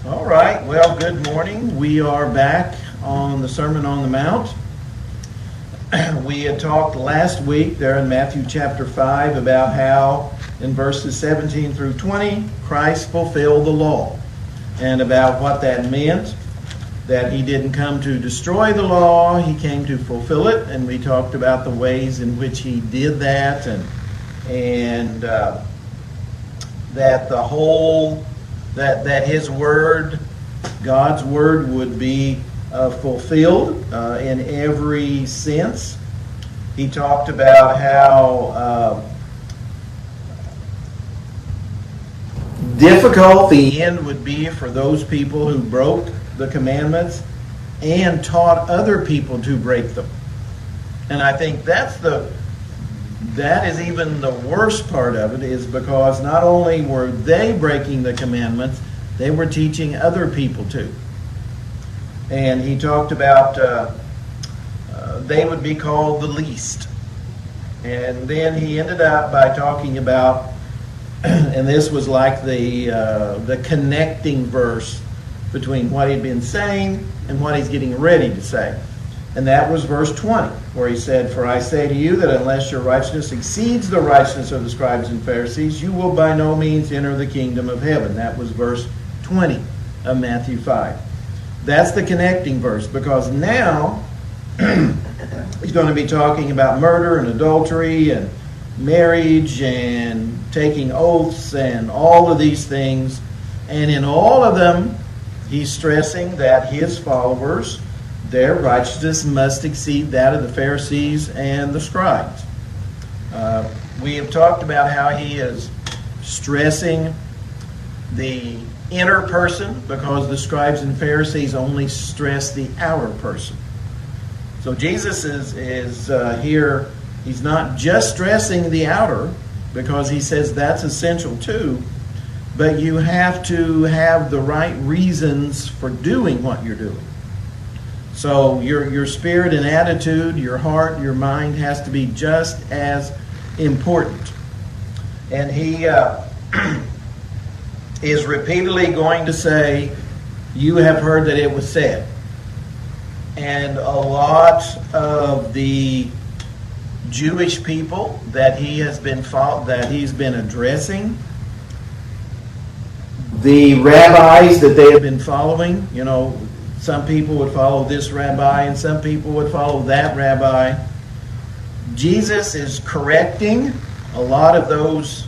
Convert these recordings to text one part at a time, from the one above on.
All right, well, good morning. We are back on the Sermon on the Mount. We had talked last week there in Matthew chapter 5 about how in verses 17 through 20, Christ fulfilled the law, and about what that meant, that he didn't come to destroy the law, he came to fulfill it, and we talked about the ways in which he did that, and that the whole, that his word, God's word, would be fulfilled in every sense. He talked about how difficult the end would be for those people who broke the commandments and taught other people to break them. And I think that is even the worst part of it, is because not only were they breaking the commandments, they were teaching other people too. And he talked about they would be called the least. And then he ended up by talking about, and this was like the connecting verse between what he'd been saying and what he's getting ready to say. And that was verse 20, where he said, "For I say to you that unless your righteousness exceeds the righteousness of the scribes and Pharisees, you will by no means enter the kingdom of heaven." That was verse 20 of Matthew 5. That's the connecting verse, because now he's going to be talking about murder and adultery and marriage and taking oaths and all of these things. And in all of them, he's stressing that his followers, their righteousness must exceed that of the Pharisees and the scribes. We have talked about how he is stressing the inner person, because the scribes and Pharisees only stress the outer person. So Jesus is here, he's not just stressing the outer, because he says that's essential too, but you have to have the right reasons for doing what you're doing. So your spirit and attitude, your heart, your mind has to be just as important. And he is repeatedly going to say, "You have heard that it was said." And a lot of the Jewish people that he's been addressing, the rabbis that they have been following, some people would follow this rabbi and some people would follow that rabbi. Jesus is correcting a lot of those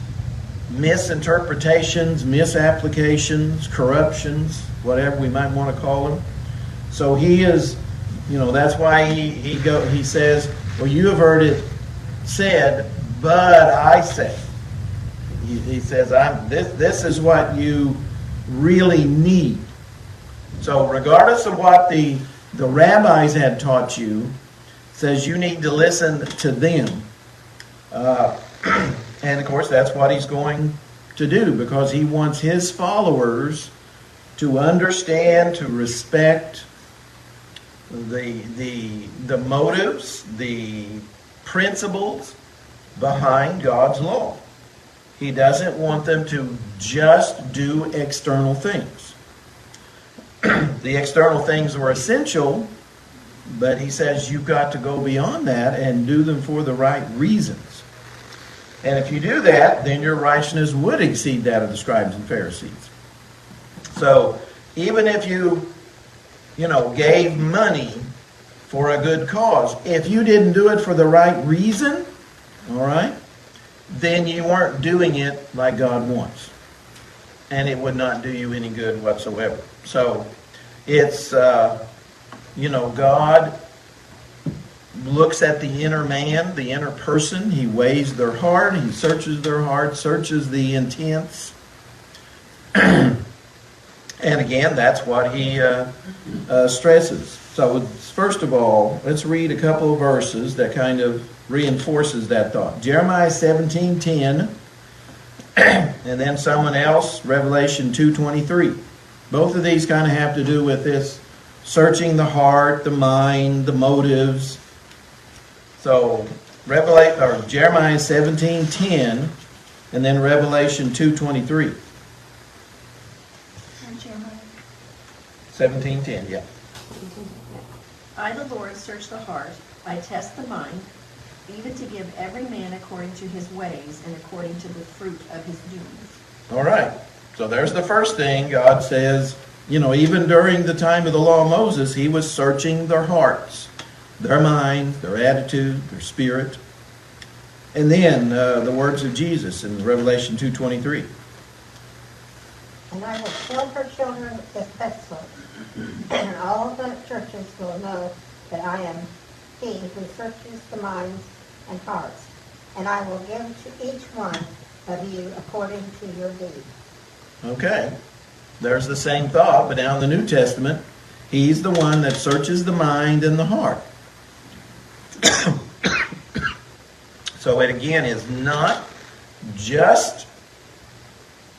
misinterpretations, misapplications, corruptions, whatever we might want to call them. So he is, that's why he says, "Well, you have heard it said, but I say." He says, this is what you really need. So regardless of what the rabbis had taught you, says you need to listen to them. And of course that's what he's going to do, because he wants his followers to understand, to respect the motives, the principles behind God's law. He doesn't want them to just do external things. The external things are essential, but he says you've got to go beyond that and do them for the right reasons. And if you do that, then your righteousness would exceed that of the scribes and Pharisees. So even if you gave money for a good cause, if you didn't do it for the right reason, all right, then you weren't doing it like God wants. And it would not do you any good whatsoever. So it's, God looks at the inner man, the inner person. He weighs their heart. He searches their heart, searches the intents. And again, that's what he stresses. So first of all, let's read a couple of verses that kind of reinforces that thought. Jeremiah 17:10, and then someone else, Revelation 2:23. Both of these kind of have to do with this searching the heart, the mind, the motives. So Jeremiah 17:10, and then Revelation 2:23. 17:10, yeah. I, the Lord, search the heart. I test the mind, even to give every man according to his ways and according to the fruit of his doings. All right. So there's the first thing. God says, even during the time of the law of Moses, he was searching their hearts, their minds, their attitude, their spirit. And then the words of Jesus in Revelation 2:23. And I will fill her children with vessels, and all the churches will know that I am he who searches the minds and hearts, and I will give to each one of you according to your deeds. Okay. There's the same thought, but now in the New Testament, he's the one that searches the mind and the heart. So it again is not just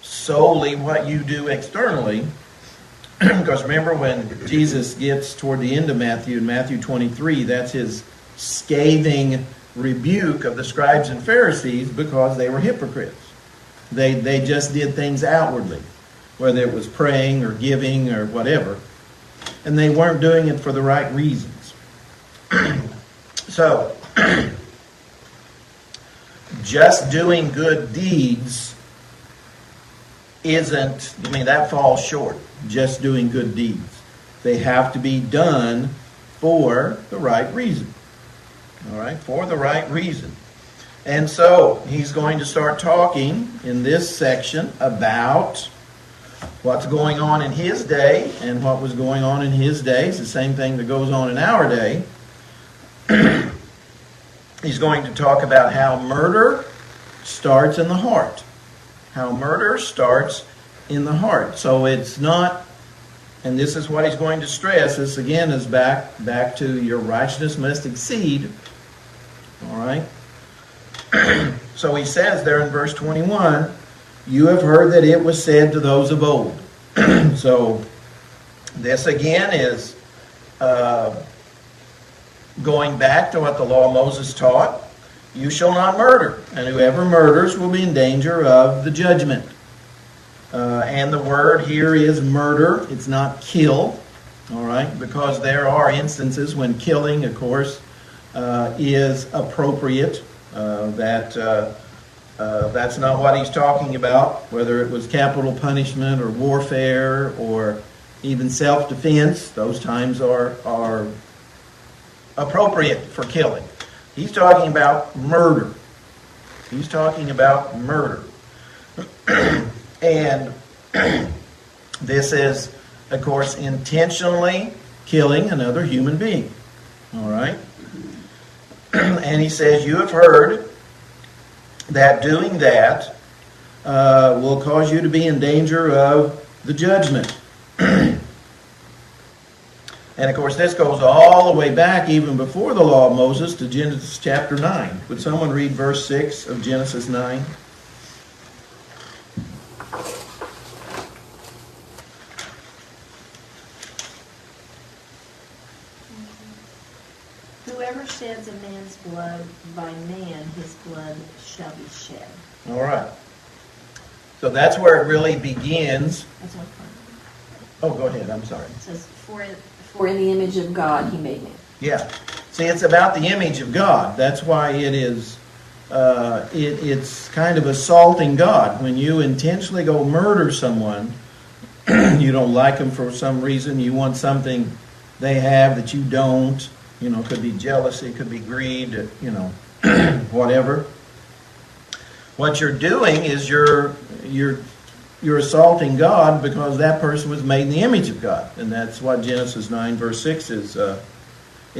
solely what you do externally. Because remember when Jesus gets toward the end of Matthew, in Matthew 23, that's his scathing rebuke of the scribes and Pharisees because they were hypocrites. They just did things outwardly, whether it was praying or giving or whatever. And they weren't doing it for the right reasons. So, just doing good deeds that falls short. Just doing good deeds. They have to be done for the right reason. All right, for the right reason. And so he's going to start talking in this section about what's going on in his day and what was going on in his day. It's the same thing that goes on in our day. He's going to talk about how murder starts in the heart. How murder starts in the heart. So it's not, and this is what he's going to stress. This again is back to your righteousness must exceed. All right. So he says there in verse 21, you have heard that it was said to those of old. So this again is going back to what the law of Moses taught. You shall not murder, and whoever murders will be in danger of the judgment. And the word here is murder. It's not kill. All right, because there are instances when killing, of course, is appropriate. That's not what he's talking about, whether it was capital punishment or warfare or even self-defense. Those times are appropriate for killing. He's talking about murder. He's talking about murder. And this is, of course, intentionally killing another human being. All right? And he says, you have heard that doing that will cause you to be in danger of the judgment. And of course, this goes all the way back, even before the law of Moses, to Genesis chapter 9. Would someone read verse 6 of Genesis 9? Whoever sheds a man's blood, by man his blood shall be shed. All right. So that's where it really begins. That's what Oh, go ahead. I'm sorry. it says, for in the image of God he made man. Yeah. See, it's about the image of God. That's why it is. It's kind of assaulting God when you intentionally go murder someone. You don't like them for some reason. You want something they have that you don't. It could be jealousy, it could be greed, whatever. What you're doing is you're assaulting God because that person was made in the image of God. And that's what Genesis 9 verse 6 is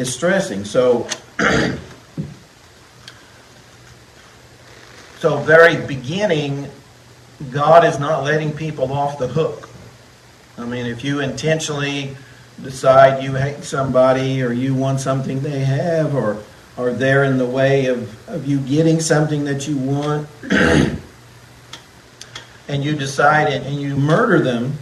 stressing. So very beginning, God is not letting people off the hook. I mean, if you intentionally decide you hate somebody or you want something they have or they're in the way of you getting something that you want and you decide and you murder them,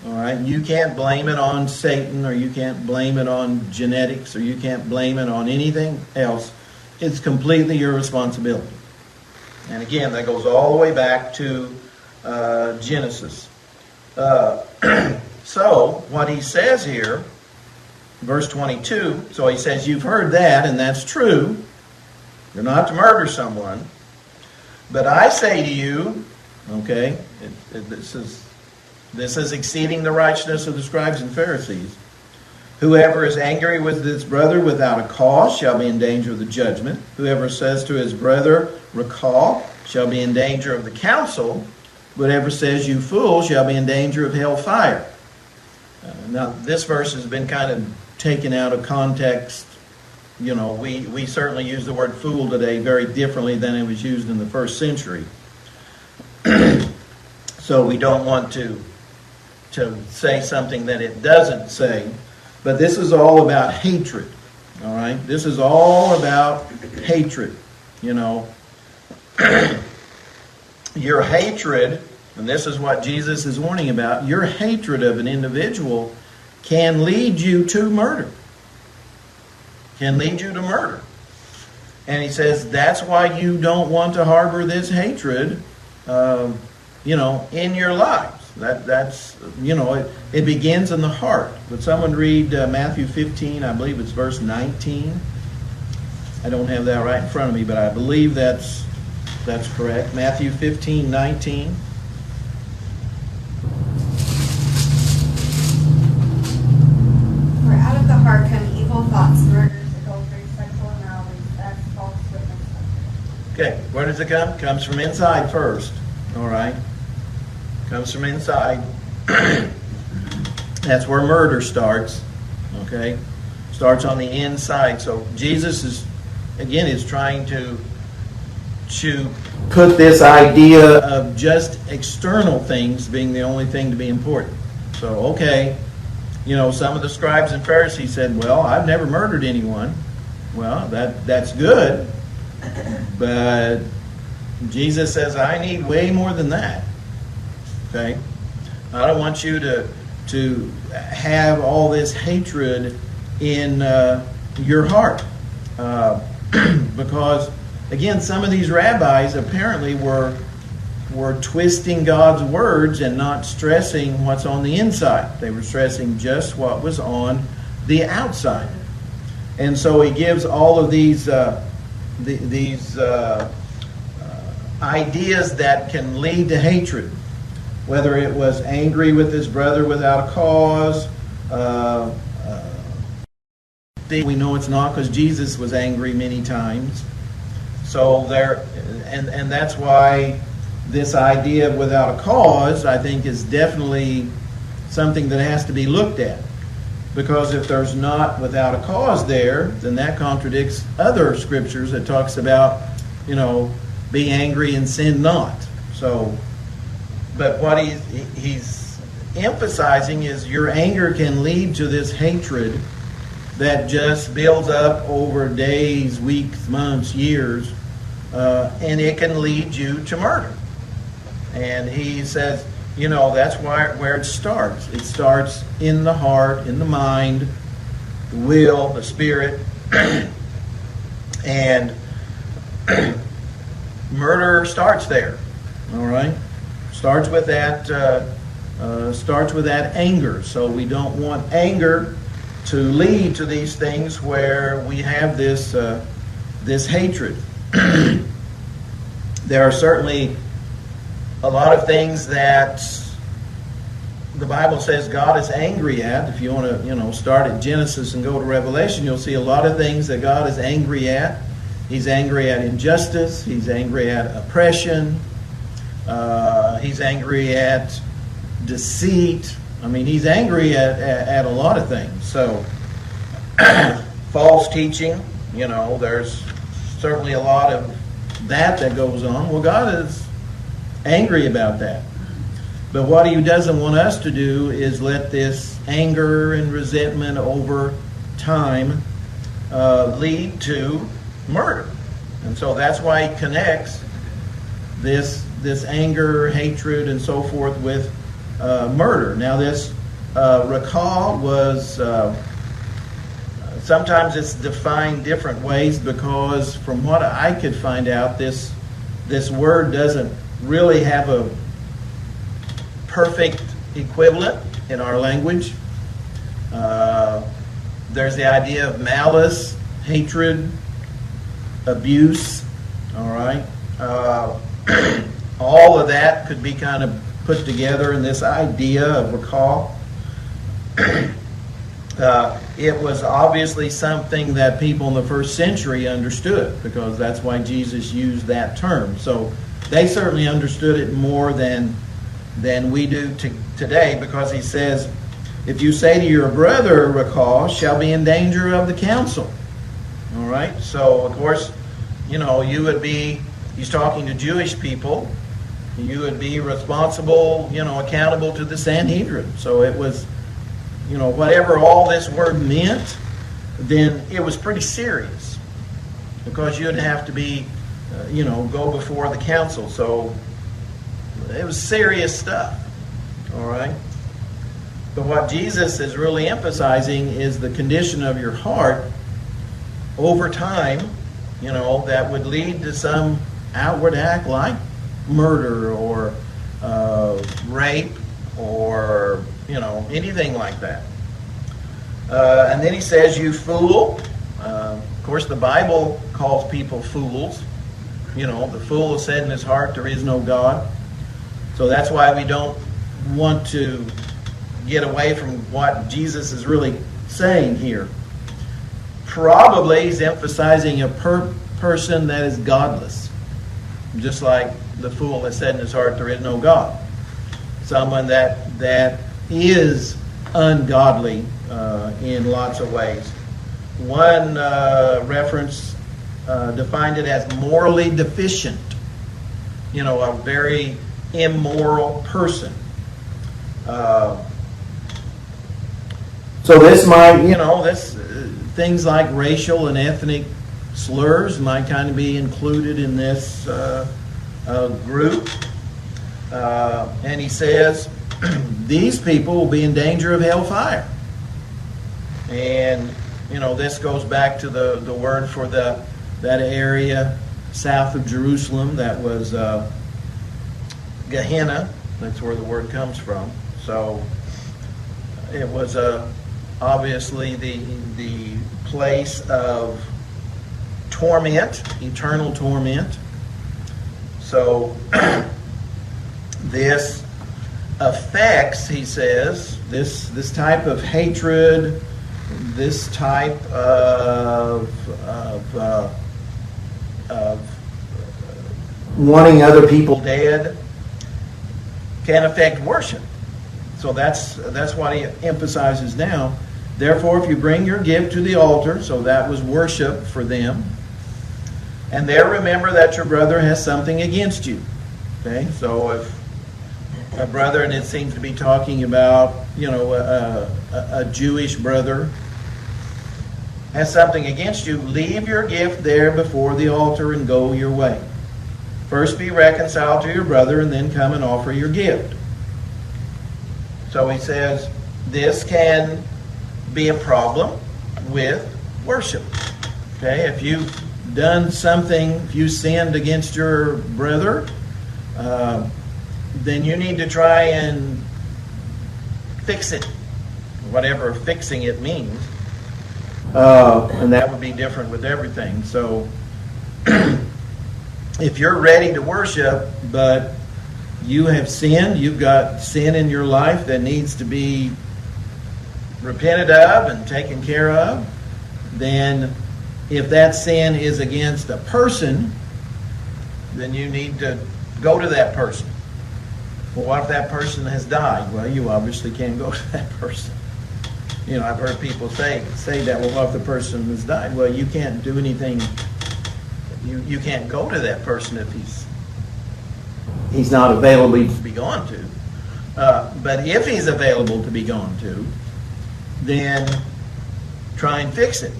all right, you can't blame it on Satan or you can't blame it on genetics or you can't blame it on anything else. It's completely your responsibility. And again, that goes all the way back to Genesis. So, what he says here, verse 22, so he says, you've heard that, and that's true. You're not to murder someone. But I say to you, okay, this is exceeding the righteousness of the scribes and Pharisees. Whoever is angry with his brother without a cause shall be in danger of the judgment. Whoever says to his brother, recall, shall be in danger of the council. Whatever says, you fool, shall be in danger of hellfire. Now, this verse has been kind of taken out of context. You know, we certainly use the word fool today very differently than it was used in the first century. So we don't want to say something that it doesn't say. But this is all about hatred. All right? This is all about hatred. You know, your hatred, and this is what Jesus is warning about, your hatred of an individual can lead you to murder. Can lead you to murder. And he says that's why you don't want to harbor this hatred, in your lives. That's it begins in the heart. Would someone read Matthew 15? I believe it's verse 19. I don't have that right in front of me, but I believe that's correct. Matthew 15:19. For out of the heart come evil thoughts, murders, adulteries, sexual immoralities, thefts, false witness. Okay, where does it come? It comes from inside first. All right. Comes from inside. That's where murder starts. Okay? Starts on the inside. So Jesus is trying to put this idea of just external things being the only thing to be important. So, okay, some of the scribes and Pharisees said, well, I've never murdered anyone. Well, that's good. But Jesus says, I need way more than that. Okay? I don't want you to have all this hatred in your heart. Because, again, some of these rabbis apparently were twisting God's words and not stressing what's on the inside. They were stressing just what was on the outside. And so he gives all of these ideas that can lead to hatred. Whether it was angry with his brother without a cause. We know it's not, because Jesus was angry many times. So and that's why this idea of without a cause, I think, is definitely something that has to be looked at. Because if there's not without a cause there, then that contradicts other scriptures that talks about, be angry and sin not. So, but what he's emphasizing is your anger can lead to this hatred that just builds up over days, weeks, months, years, and it can lead you to murder. And he says, that's where it starts. It starts in the heart, in the mind, the will, the spirit, and murder starts there. All right. Starts with that anger. So we don't want anger to lead to these things where we have this hatred. There are certainly a lot of things that the Bible says God is angry at. If you want to, start at Genesis and go to Revelation, you'll see a lot of things that God is angry at. He's angry at injustice. He's angry at oppression. He's angry at deceit. I mean, he's angry at a lot of things. So, false teaching, there's certainly a lot of that goes on. Well, God is angry about that. But what he doesn't want us to do is let this anger and resentment over time lead to murder. And so that's why he connects this anger, hatred, and so forth with murder. Now, this recall was sometimes it's defined different ways, because from what I could find out, this word doesn't really have a perfect equivalent. in our language. There's the idea of malice, hatred, abuse. All right. All of that could be kind of put together in this idea of recall. It was obviously something that people in the first century understood, because that's why Jesus used that term. So they certainly understood it more than we do today, because he says, if you say to your brother, recall, shall be in danger of the council. All right? So, of course, you would be, he's talking to Jewish people, you would be responsible, accountable to the Sanhedrin. So it was, whatever all this word meant, then it was pretty serious, because you'd have to be, go before the council. So it was serious stuff. All right? But what Jesus is really emphasizing is the condition of your heart over time, that would lead to some outward act like murder or rape or, anything like that. And then he says, you fool. Of course, the Bible calls people fools. The fool has said in his heart, there is no God. So that's why we don't want to get away from what Jesus is really saying here. Probably he's emphasizing a person that is godless. Just like the fool has said in his heart, there is no God. Someone that is ungodly in lots of ways. One reference defined it as morally deficient. A very immoral person. So this might, things like racial and ethnic slurs might kind of be included in this group. And he says, these people will be in danger of hellfire. And, this goes back to the word for that area south of Jerusalem that was Gehenna. That's where the word comes from. So it was obviously the place of torment, eternal torment. So this affects, he says, this type of hatred, this type of wanting other people dead, can affect worship. So that's what he emphasizes now. Therefore, if you bring your gift to the altar, so that was worship for them, and there remember that your brother has something against you. Okay, so if a brother, and it seems to be talking about, a Jewish brother, has something against you, leave your gift there before the altar and go your way. First be reconciled to your brother, and then come and offer your gift. So he says, this can be a problem with worship. Okay, if you've done something, if you sinned against your brother, then you need to try and fix it, whatever fixing it means. And that would be different with everything. So if you're ready to worship, but you have sinned, you've got sin in your life that needs to be repented of and taken care of, then if that sin is against a person, then you need to go to that person. Well, what if that person has died? Well, you obviously can't go to that person. I've heard people say that, well, what if the person has died? Well, you can't do anything. You can't go to that person if he's not available to be gone to. But if he's available to be gone to, then try and fix it.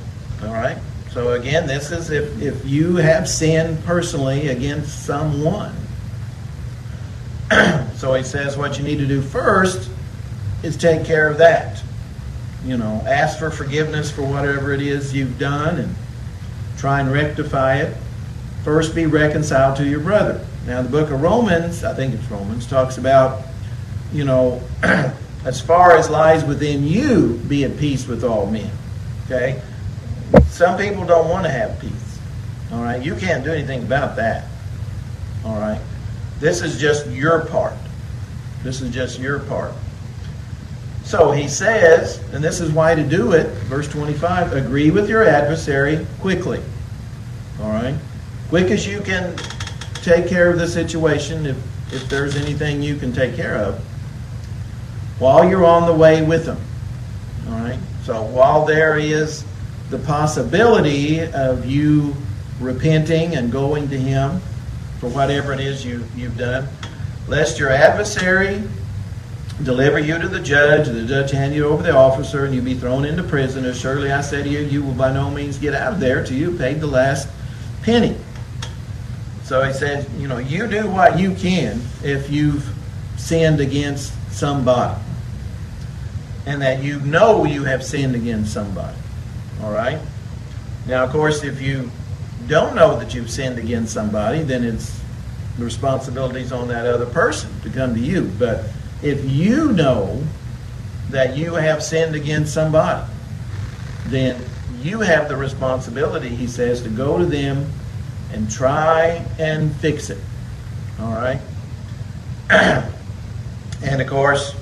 All right? So again, this is if you have sinned personally against someone. So he says what you need to do first is take care of that. Ask for forgiveness for whatever it is you've done and try and rectify it. First be reconciled to your brother. Now the book of Romans, I think it's Romans, talks about, a as far as lies within you, be at peace with all men. Okay? Some people don't want to have peace. All right? You can't do anything about that. All right? This is just your part. This is just your part. So he says, and this is why to do it, verse 25, agree with your adversary quickly. All right? Quick as you can take care of the situation, if there's anything you can take care of, while you're on the way with them. All right? So while there is the possibility of you repenting and going to him for whatever it is you've done, lest your adversary deliver you to the judge hand you over the officer, and you be thrown into prison. As surely I say to you, you will by no means get out of there till you've paid the last penny. So he says, you do what you can if you've sinned against somebody, and that you know you have sinned against somebody. All right? Now, of course, if you don't know that you've sinned against somebody, then it's the responsibility's on that other person to come to you. But if you know that you have sinned against somebody, then you have the responsibility, he says, to go to them and try and fix it. All right? And of course,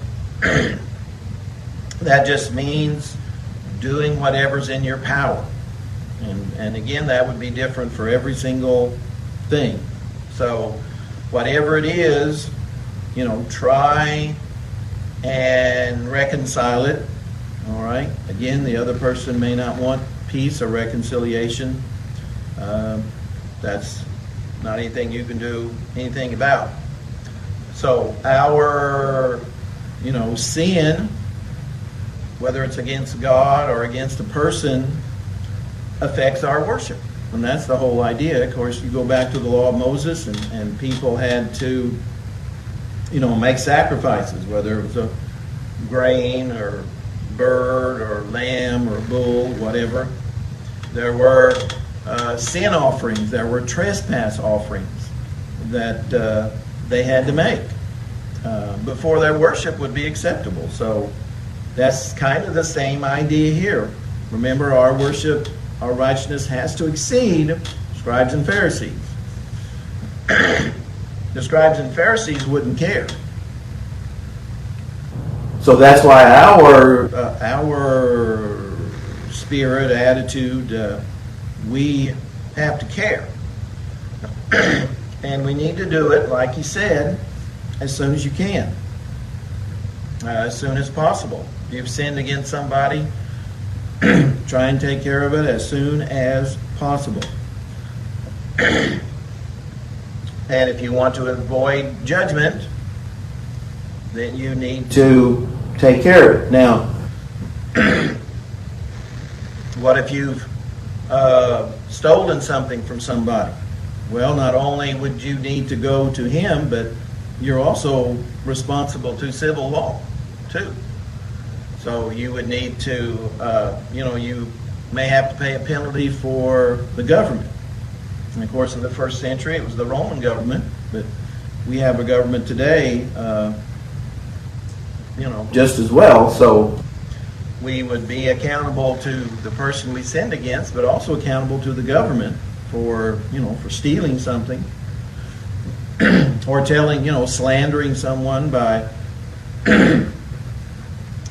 that just means doing whatever's in your power. And again, that would be different for every single thing. So whatever it is, try and reconcile it. All right? Again, the other person may not want peace or reconciliation. That's not anything you can do anything about. So our, sin, whether it's against God or against a person, affects our worship. And that's the whole idea. Of course, you go back to the law of Moses, and people had to, make sacrifices, whether it was a grain or bird or lamb or bull, whatever. There were sin offerings. There were trespass offerings that they had to make before their worship would be acceptable. So that's kind of the same idea here. Remember, our worship, our righteousness has to exceed scribes and Pharisees. The scribes and Pharisees wouldn't care. So that's why our spirit, attitude, we have to care. And we need to do it, like he said, as soon as you can. As soon as possible. If you've sinned against somebody, try and take care of it as soon as possible. And if you want to avoid judgment, then you need to take care of it. Now, what if you've stolen something from somebody? Well, not only would you need to go to him, but you're also responsible to civil law, too. So you would need to, you may have to pay a penalty for the government. And of course, in the first century, it was the Roman government, but we have a government today, just as well. So we would be accountable to the person we sinned against, but also accountable to the government for stealing something or telling, slandering someone by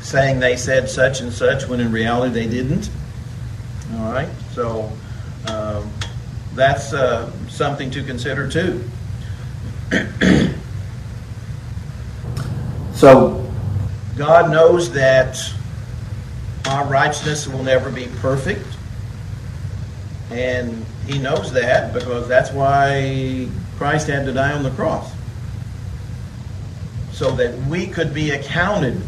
saying they said such and such when in reality they didn't. All right, so that's something to consider too. So God knows that our righteousness will never be perfect, and he knows that because that's why Christ had to die on the cross, so that we could be accounted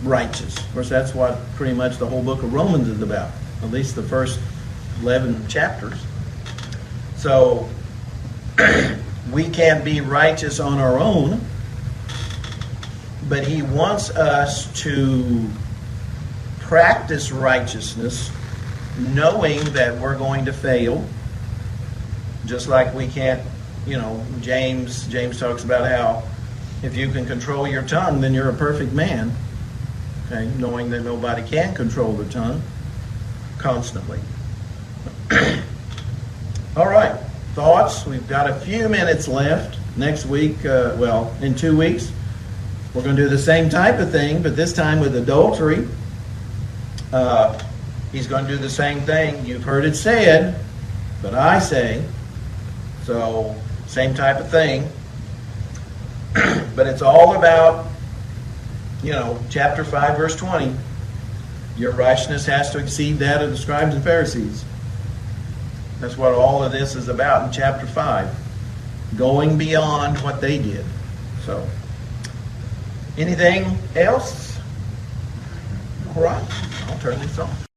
righteous. Of course, that's what pretty much the whole book of Romans is about, at least the first 11 chapters. So we can't be righteous on our own, but he wants us to practice righteousness knowing that we're going to fail, just like we can't, James talks about how if you can control your tongue, then you're a perfect man. Okay, knowing that nobody can control the tongue constantly. All right, thoughts? We've got a few minutes left. Next week, in 2 weeks, we're going to do the same type of thing, but this time with adultery. He's going to do the same thing. You've heard it said, but I say. So, same type of thing. But it's all about, chapter 5, verse 20. Your righteousness has to exceed that of the scribes and Pharisees. That's what all of this is about in chapter 5. Going beyond what they did. So, anything else? All right, I'll turn this off.